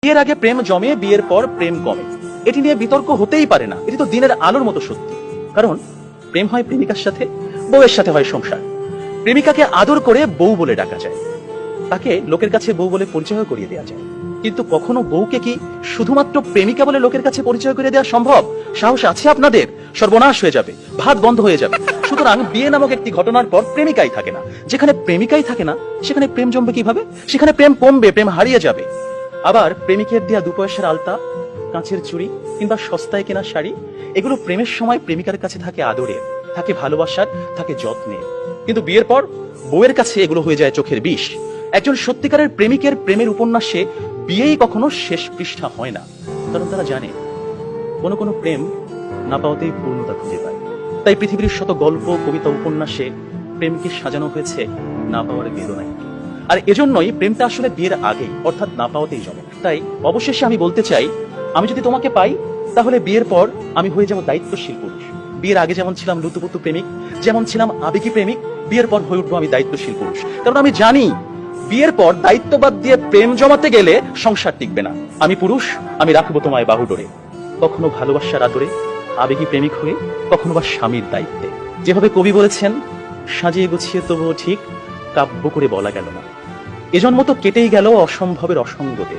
বিয়ের আগে প্রেম জমে, বিয়ের পর প্রেম কমে, এটি নিয়ে বিতর্ক হতেই পারে না। এটি তো দিনের আলোর মতো সত্যি। কারণ প্রেম হয় প্রেমিকার সাথে, বউয়ের সাথে হয় সংসার। প্রেমিকাকে আদর করে বউ বলে ডাকা যায়, তাকে লোকের কাছে বউ বলে পরিচয় করিয়ে দেওয়া যায়। কিন্তু কখনো বউকে কি শুধুমাত্র প্রেমিকা বলে লোকের কাছে পরিচয় করে দেওয়া সম্ভব? সাহস আছে আপনাদের? সর্বনাশ হয়ে যাবে, ভাত বন্ধ হয়ে যাবে। সুতরাং বিয়ে নামক একটি ঘটনার পর প্রেমিকাই থাকে না। যেখানে প্রেমিকাই থাকে না, সেখানে প্রেম জমবে কিভাবে? সেখানে প্রেম কমবে, প্রেম হারিয়ে যাবে। আবার প্রেমিকের দেয়া 2 পয়সার আলতা, কাঁচের চুড়ি কিংবা সস্তায় কেনা শাড়ি, এগুলো প্রেমের সময় প্রেমিকার কাছে থাকে আদরের, থাকে ভালোবাসার, থাকে যত্নের। কিন্তু বিয়ের পর বউয়ের কাছে এগুলো হয়ে যায় চোখের বিষ। একজন সত্যিকারের প্রেমিকের প্রেমের উপন্যাসে বিয়েই কখনো শেষ পৃষ্ঠা হয় না। কারণ তারা জানে কোনো কোনো প্রেম না পাওয়াতেই পূর্ণতা খুঁজে পায়। তাই পৃথিবীর শত গল্প, কবিতা, উপন্যাসে প্রেমকে সাজানো হয়েছে না পাওয়ার বেদনায়। আর এজন্যই প্রেমটা আসলে বিয়ের আগেই, অর্থাৎ না পাওয়াতেই জমে। তাই অবশেষে আমি বলতে চাই, আমি যদি তোমাকে পাই তাহলে বিয়ের পর আমি হয়ে যাব দায়িত্বশীল পুরুষ। বিয়ের আগে যেমন ছিলাম লুতুপুতু প্রেমিক, যেমন ছিলাম আবেগী প্রেমিক, বিয়ের পর হয়ে উঠবো আমি দায়িত্বশীল পুরুষ। কারণ আমি জানি বিয়ের পর দায়িত্ববাদ দিয়ে প্রেম জমাতে গেলে সংসার টিকবে না। আমি পুরুষ, আমি রাখবো তোমায় বাহুডোরে, কখনো ভালোবাসার আদরে, আবেগী প্রেমিক হয়ে, কখনো বা স্বামীর দায়িত্বে। যেভাবে কবি বলেছেন, সাজিয়ে গুছিয়ে তবুও ঠিক কাব্য করে বলা গেল না। এজন্ম তো কেটেই গেল অসম্ভবের অসঙ্গতে।